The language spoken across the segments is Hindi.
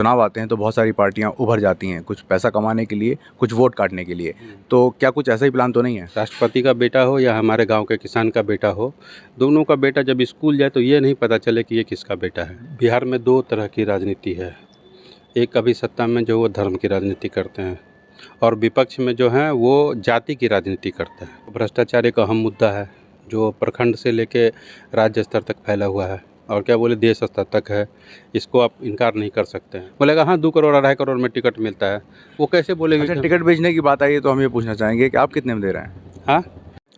चुनाव आते हैं तो बहुत सारी पार्टियां उभर जाती हैं, कुछ पैसा कमाने के लिए, कुछ वोट काटने के लिए। तो क्या कुछ ऐसा ही प्लान तो नहीं है? राष्ट्रपति का बेटा हो या हमारे गांव के किसान का बेटा हो, दोनों का बेटा जब स्कूल जाए तो ये नहीं पता चले कि ये किसका बेटा है। बिहार में दो तरह की राजनीति है। एक अभी सत्ता में जो वो धर्म की राजनीति करते हैं और विपक्ष में जो है वो जाति की राजनीति करते हैं। भ्रष्टाचार एक अहम मुद्दा है जो प्रखंड से लेके राज्य स्तर तक फैला हुआ है और क्या बोले देश स्तर तक है। इसको आप इनकार नहीं कर सकते हैं। बोलेगा हाँ 2 करोड़ 2.5 करोड़ में टिकट मिलता है, वो कैसे बोलेगा? अच्छा, टिकट बेचने की बात आई है तो हम ये पूछना चाहेंगे कि आप कितने में दे रहे हैं? हाँ,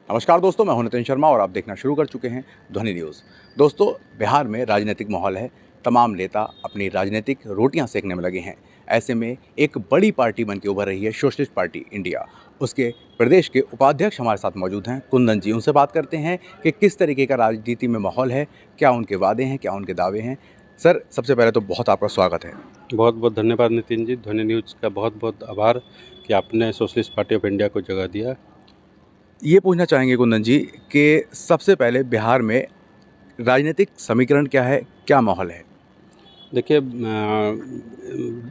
नमस्कार दोस्तों, मैं हूं नितिन शर्मा और आप देखना शुरू कर चुके हैं ध्वनि न्यूज़। दोस्तों, बिहार में राजनीतिक माहौल है। तमाम नेता अपनी राजनीतिक रोटियां सेकने में लगे हैं। ऐसे में एक बड़ी पार्टी बन के उभर रही है सोशलिस्ट पार्टी इंडिया। उसके प्रदेश के उपाध्यक्ष हमारे साथ मौजूद हैं, कुंदन जी। उनसे बात करते हैं कि किस तरीके का राजनीति में माहौल है, क्या उनके वादे हैं, क्या उनके दावे हैं। सर, सबसे पहले तो बहुत आपका स्वागत है। बहुत बहुत धन्यवाद नितिन जी। ध्वनि न्यूज़ का बहुत बहुत आभार कि आपने सोशलिस्ट पार्टी ऑफ इंडिया को जगह दिया। ये पूछना चाहेंगे कुंदन जी कि सबसे पहले बिहार में राजनीतिक समीकरण क्या है, क्या माहौल है? देखिए,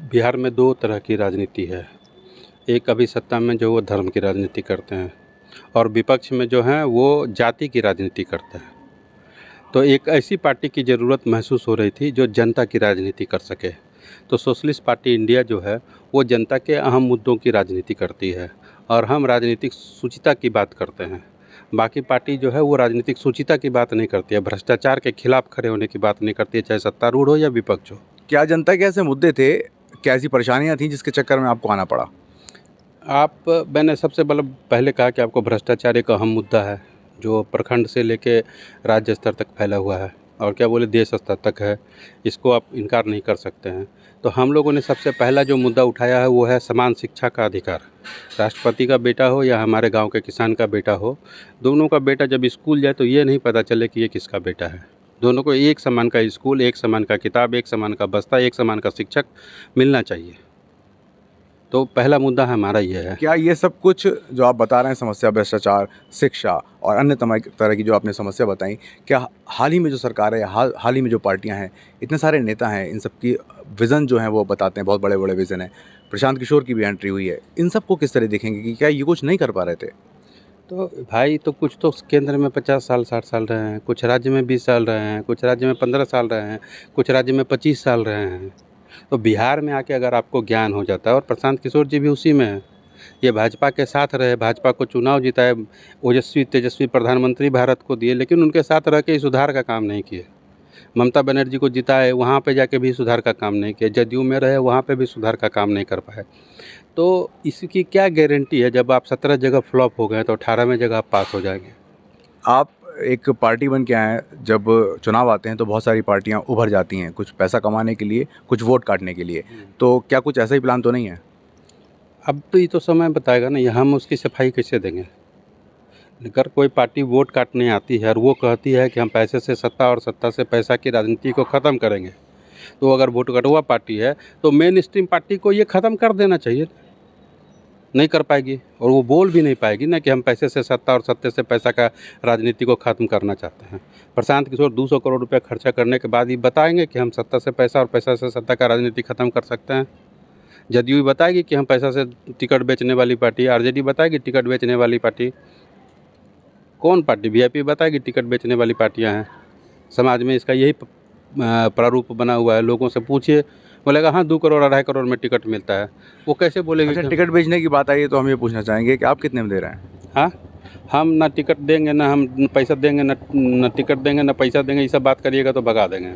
बिहार में दो तरह की राजनीति है। एक अभी सत्ता में जो वो धर्म की राजनीति करते हैं और विपक्ष में जो है वो जाति की राजनीति करते हैं। तो एक ऐसी पार्टी की ज़रूरत महसूस हो रही थी जो जनता की राजनीति कर सके। तो सोशलिस्ट पार्टी इंडिया जो है वो जनता के अहम मुद्दों की राजनीति करती है और हम राजनीतिक शुचिता की बात करते हैं। बाकी पार्टी जो है वो राजनीतिक शुचिता की बात नहीं करती है, भ्रष्टाचार के खिलाफ खड़े होने की बात नहीं करती है, चाहे सत्तारूढ़ हो या विपक्ष हो। क्या जनता के ऐसे मुद्दे थे, क्या ऐसी परेशानियां थीं जिसके चक्कर में आपको आना पड़ा? मैंने सबसे पहले कहा कि आपको भ्रष्टाचार एक अहम मुद्दा है जो प्रखंड से लेके राज्य स्तर तक फैला हुआ है और क्या बोले देश स्तर तक है। इसको आप इनकार नहीं कर सकते हैं। तो हम लोगों ने सबसे पहला जो मुद्दा उठाया है वो है समान शिक्षा का अधिकार। राष्ट्रपति का बेटा हो या हमारे गांव के किसान का बेटा हो, दोनों का बेटा जब स्कूल जाए तो ये नहीं पता चले कि ये किसका बेटा है। दोनों को एक समान का स्कूल, एक समान का किताब, एक समान का बस्ता, एक समान का शिक्षक मिलना चाहिए। तो पहला मुद्दा हमारा ये है। क्या ये सब कुछ जो आप बता रहे हैं, समस्या भ्रष्टाचार, शिक्षा और अन्य तरह की जो आपने समस्या बताई, क्या हाल ही में जो सरकार है या हाल ही में जो पार्टियां हैं, इतने सारे नेता हैं, इन सब की विज़न जो हैं वो बताते हैं, बहुत बड़े बड़े विज़न है। प्रशांत किशोर की भी एंट्री हुई है। इन सबको किस तरह देखेंगे कि क्या ये कुछ नहीं कर पा रहे थे? तो भाई, तो कुछ तो केंद्र में 50 साल 60 साल रहे हैं, कुछ राज्य में 20 साल रहे हैं, कुछ राज्य में 15 साल रहे हैं, कुछ राज्य में 25 साल रहे हैं। तो बिहार में आके अगर आपको ज्ञान हो जाता है, और प्रशांत किशोर जी भी उसी में हैं। ये भाजपा के साथ रहे, भाजपा को चुनाव जिताए, ओजस्वी तेजस्वी प्रधानमंत्री भारत को दिए, लेकिन उनके साथ रह के सुधार का काम नहीं किए। ममता बनर्जी को जिताए, वहाँ पे जाके भी सुधार का काम नहीं किया। जदयू में रहे, वहाँ पे भी सुधार का काम नहीं कर पाए। तो इसकी क्या गारंटी है? जब आप 17 जगह फ्लॉप हो गए तो 18वें जगह आप पास हो जाएंगे। आप एक पार्टी बन के आए हैं, जब चुनाव आते हैं तो बहुत सारी पार्टियां उभर जाती हैं, कुछ पैसा कमाने के लिए, कुछ वोट काटने के लिए। तो क्या कुछ ऐसा ही प्लान तो नहीं है? अब तो ये तो समय बताएगा ना, ये हम उसकी सफाई कैसे देंगे। अगर कोई पार्टी वोट काटने आती है और वो कहती है कि हम पैसे से सत्ता और सत्ता से पैसा की राजनीति को ख़त्म करेंगे, तो अगर वोट कटुआ पार्टी है तो मेन स्ट्रीम पार्टी को ये ख़त्म कर देना चाहिए। नहीं कर पाएगी और वो बोल भी नहीं पाएगी ना कि हम पैसे से सत्ता और सत्ते से पैसा का राजनीति को ख़त्म करना चाहते हैं। प्रशांत किशोर 200 करोड़ रुपए खर्चा करने के बाद ही बताएंगे कि हम सत्ता से पैसा और पैसा से सत्ता का राजनीति ख़त्म कर सकते हैं। जदयू बताएगी कि हम पैसा से टिकट बेचने वाली पार्टी, आरजेडी बताएगी टिकट बेचने वाली पार्टी, कौन पार्टी वीआईपी बताएगी टिकट बेचने वाली पार्टियां हैं। समाज में इसका यही प्रारूप बना हुआ है। लोगों से पूछिए, बोलेगा हाँ 2 करोड़ 2.5 करोड़ में टिकट मिलता है, वो कैसे बोलेगी? अच्छा, टिकट बेचने की बात आई है तो हम ये पूछना चाहेंगे कि आप कितने में दे रहे हैं? हाँ, हम ना टिकट देंगे, ना हम पैसा देंगे, ना टिकट देंगे, ना पैसा देंगे। ये सब बात करिएगा तो भगा देंगे।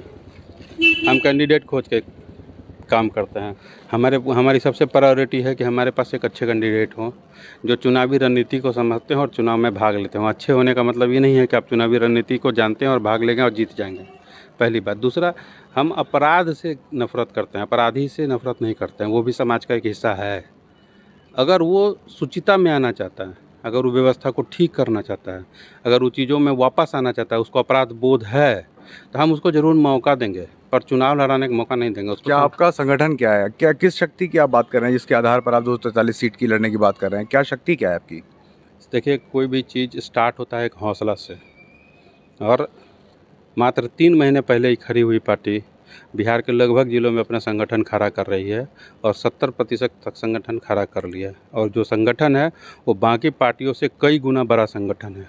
हम कैंडिडेट खोज के काम करते हैं। हमारी सबसे प्रायोरिटी है कि हमारे पास एक अच्छे कैंडिडेट हों जो चुनावी रणनीति को समझते हैं और चुनाव में भाग लेते हैं। अच्छे होने का मतलब ये नहीं है कि आप चुनावी रणनीति को जानते हैं और भाग लेंगे और जीत जाएंगे, पहली बात। दूसरा, हम अपराध से नफरत करते हैं, अपराधी से नफरत नहीं करते हैं। वो भी समाज का एक हिस्सा है। अगर वो शुचिता में आना चाहता है, अगर वो व्यवस्था को ठीक करना चाहता है, अगर वो चीज़ों में वापस आना चाहता है, उसको अपराध बोध है, तो हम उसको ज़रूर मौका देंगे, पर चुनाव लड़ाने का मौका नहीं देंगे उसको। क्या आपका संगठन क्या है? क्या किस शक्ति की आप बात कर रहे हैं जिसके आधार पर आप 243 सीट की लड़ने की बात कर रहे हैं? क्या शक्ति क्या है आपकी? देखिए, कोई भी चीज़ स्टार्ट होता है एक हौसला से, और मात्र 3 महीने पहले ही खड़ी हुई पार्टी बिहार के लगभग जिलों में अपना संगठन खड़ा कर रही है और 70% तक संगठन खड़ा कर लिया है। और जो संगठन है वो बाकी पार्टियों से कई गुना बड़ा संगठन है।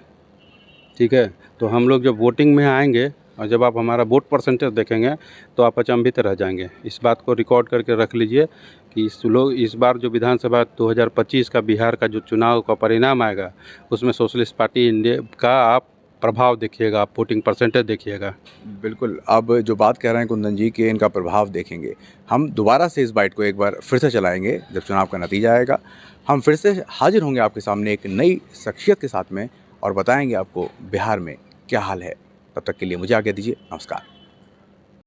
ठीक है, तो हम लोग जब वोटिंग में आएंगे और जब आप हमारा वोट परसेंटेज देखेंगे तो आप अचंभित रह जाएंगे। इस बात को रिकॉर्ड करके रख लीजिए कि इस बार जो विधानसभा 2025 का बिहार का जो चुनाव का परिणाम आएगा उसमें सोशलिस्ट पार्टी इंडिया का आप प्रभाव देखिएगा, आप वोटिंग परसेंटेज देखिएगा। बिल्कुल, अब जो बात कह रहे हैं कुंदन जी कि इनका प्रभाव देखेंगे, हम दोबारा से इस बाइट को एक बार फिर से चलाएंगे जब चुनाव का नतीजा आएगा। हम फिर से हाजिर होंगे आपके सामने एक नई शख्सियत के साथ में और बताएंगे आपको बिहार में क्या हाल है। तब तक के लिए मुझे आज्ञा दीजिए, नमस्कार।